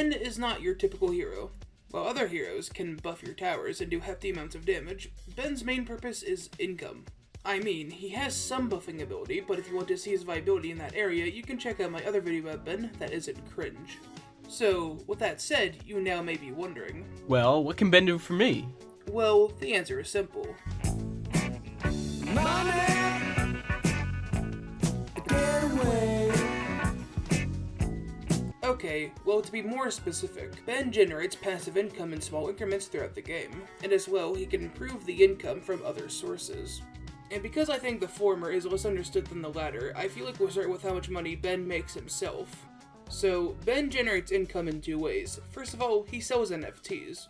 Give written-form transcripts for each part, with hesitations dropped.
Ben is not your typical hero. While other heroes can buff your towers and do hefty amounts of damage, Ben's main purpose is income. I mean, he has some buffing ability, but if you want to see his viability in that area, you can check out my other video about Ben that isn't cringe. So, with that said, you now may be wondering, well, what can Ben do for me? Well, the answer is simple. Money! Get away! Okay, well, to be more specific, Ben generates passive income in small increments throughout the game, and as well, he can improve the income from other sources. And because I think the former is less understood than the latter, I feel like we'll start with how much money Ben makes himself. So, Ben generates income in two ways. First of all, he sells NFTs.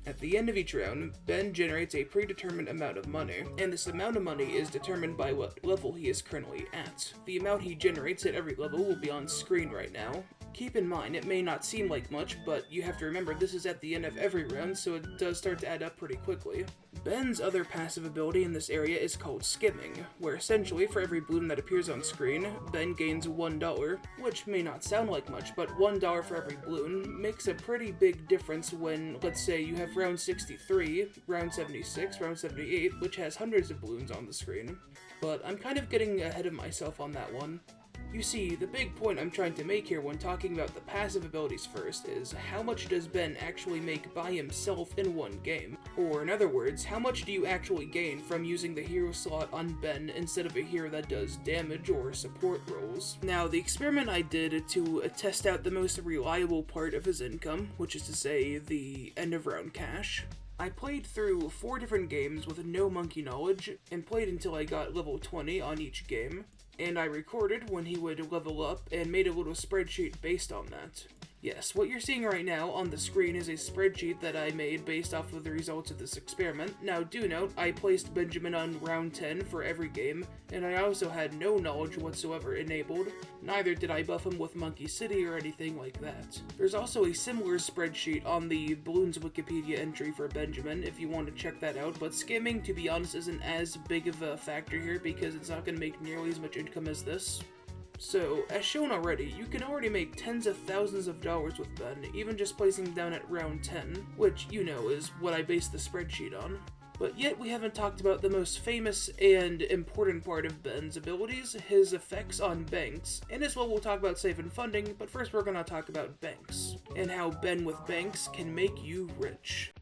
At the end of each round, Ben generates a predetermined amount of money, and this amount of money is determined by what level he is currently at. The amount he generates at every level will be on screen right now. Keep in mind, it may not seem like much, but you have to remember this is at the end of every round, so it does start to add up pretty quickly. Ben's other passive ability in this area is called skimming, where essentially for every bloon that appears on screen, Ben gains $1, which may not sound like much, but $1 for every bloon makes a pretty big difference when, let's say, you have round 63, round 76, round 78, which has hundreds of bloons on the screen. But I'm kind of getting ahead of myself on that one. You see, the big point I'm trying to make here when talking about the passive abilities first is how much does Ben actually make by himself in one game? Or in other words, how much do you actually gain from using the hero slot on Ben instead of a hero that does damage or support roles? Now, the experiment I did to test out the most reliable part of his income, which is to say the end of round cash, I played through 4 different games with no monkey knowledge, and played until I got level 20 on each game, and I recorded when he would level up and made a little spreadsheet based on that. Yes, what you're seeing right now on the screen is a spreadsheet that I made based off of the results of this experiment. Now, do note, I placed Benjamin on round 10 for every game, and I also had no knowledge whatsoever enabled. Neither did I buff him with Monkey City or anything like that. There's also a similar spreadsheet on the Bloons Wikipedia entry for Benjamin if you want to check that out, but skimming, to be honest, isn't as big of a factor here because it's not going to make nearly as much income as this. So, as shown already, you can already make tens of thousands of dollars with Ben, even just placing him down at round 10, which, you know, is what I based the spreadsheet on. But yet we haven't talked about the most famous and important part of Ben's abilities, his effects on banks, and as well we'll talk about safe and funding, but first we're gonna talk about banks, and how Ben with banks can make you rich.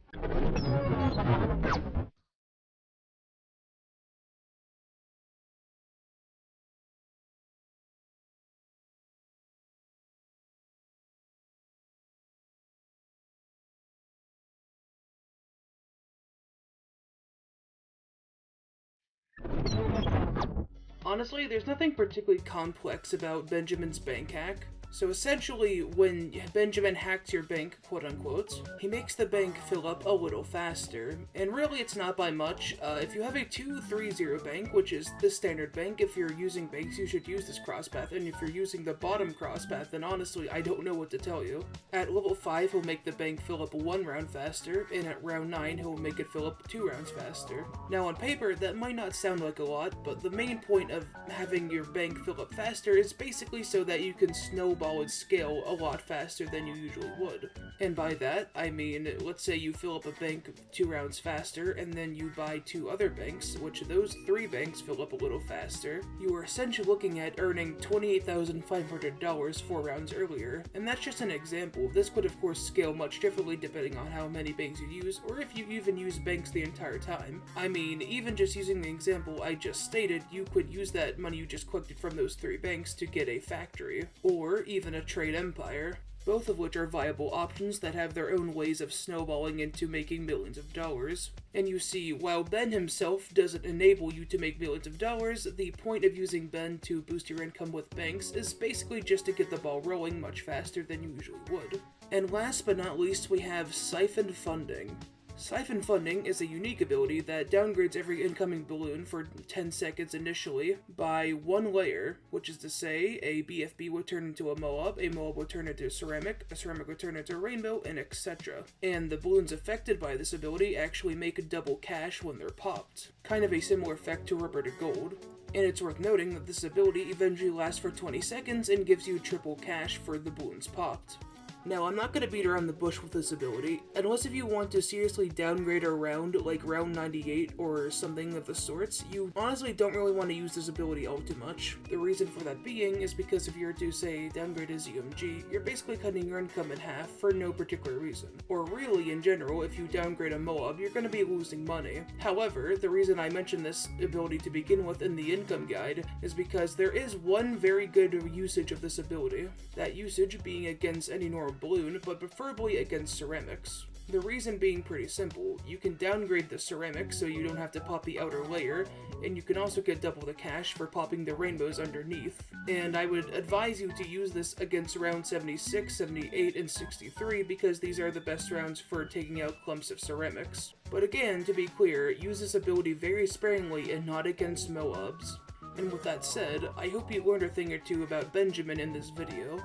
Honestly, there's nothing particularly complex about Benjamin's bank hack. So essentially, when Benjamin hacks your bank, quote-unquote, he makes the bank fill up a little faster. And really, it's not by much. If you have a 230 bank, which is the standard bank, if you're using banks, you should use this crosspath. And if you're using the bottom crosspath, then honestly, I don't know what to tell you. At level 5, he'll make the bank fill up 1 round faster, and at round 9, he'll make it fill up 2 rounds faster. Now, on paper, that might not sound like a lot, but the main point of having your bank fill up faster is basically so that you can snowball its scale a lot faster than you usually would. And by that, I mean, let's say you fill up a bank 2 rounds faster, and then you buy 2 other banks, which those 3 banks fill up a little faster. You are essentially looking at earning $28,500 4 rounds earlier, and that's just an example. This could of course scale much differently depending on how many banks you use, or if you even use banks the entire time. I mean, even just using the example I just stated, you could use that money you just collected from those 3 banks to get a factory, or even a trade empire, both of which are viable options that have their own ways of snowballing into making millions of dollars. And you see, while Ben himself doesn't enable you to make millions of dollars, the point of using Ben to boost your income with banks is basically just to get the ball rolling much faster than you usually would. And last but not least, we have siphon funding. Siphon funding is a unique ability that downgrades every incoming balloon for 10 seconds initially by 1 layer, which is to say, a BFB would turn into a MOAB would turn into a ceramic would turn into a rainbow, and etc. And the balloons affected by this ability actually make double cash when they're popped. Kind of a similar effect to rubber to gold. And it's worth noting that this ability eventually lasts for 20 seconds and gives you triple cash for the balloons popped. Now, I'm not going to beat around the bush with this ability, unless if you want to seriously downgrade a round, like round 98 or something of the sorts, you honestly don't really want to use this ability all too much. The reason for that being is because if you're to, say, downgrade a ZMG, you're basically cutting your income in half for no particular reason. Or really, in general, if you downgrade a Moab, you're going to be losing money. However, the reason I mentioned this ability to begin with in the income guide is because there is one very good usage of this ability. That usage being against any normal balloon, but preferably against ceramics. The reason being pretty simple. You can downgrade the ceramic so you don't have to pop the outer layer, and you can also get double the cash for popping the rainbows underneath. And I would advise you to use this against round 76, 78, and 63 because these are the best rounds for taking out clumps of ceramics. But again, to be clear, use this ability very sparingly and not against Moabs. And with that said, I hope you learned a thing or two about Benjamin in this video.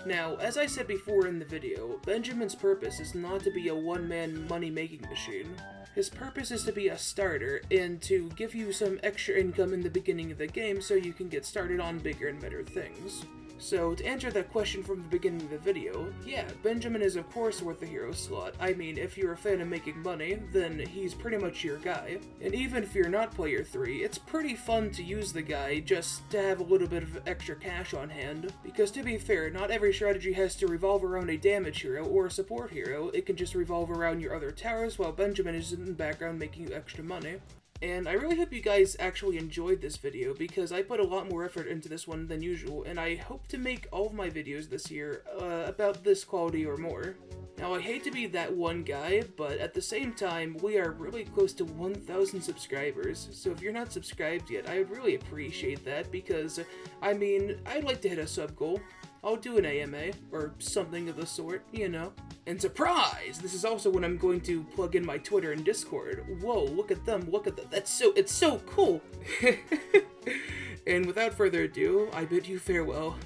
Now, as I said before in the video, Benjamin's purpose is not to be a one-man money-making machine. His purpose is to be a starter, and to give you some extra income in the beginning of the game so you can get started on bigger and better things. So, to answer that question from the beginning of the video, yeah, Benjamin is of course worth the hero slot. I mean, if you're a fan of making money, then he's pretty much your guy. And even if you're not player 3, it's pretty fun to use the guy just to have a little bit of extra cash on hand. Because to be fair, not every strategy has to revolve around a damage hero or a support hero, it can just revolve around your other towers while Benjamin is in the background making you extra money. And I really hope you guys actually enjoyed this video because I put a lot more effort into this one than usual, and I hope to make all of my videos this year about this quality or more. Now, I hate to be that one guy, but at the same time, we are really close to 1,000 subscribers, so if you're not subscribed yet, I would really appreciate that because, I mean, I'd like to hit a sub goal. I'll do an AMA, or something of the sort, you know. And surprise! This is also when I'm going to plug in my Twitter and Discord. Whoa, look at them, look at that. It's so cool! And without further ado, I bid you farewell.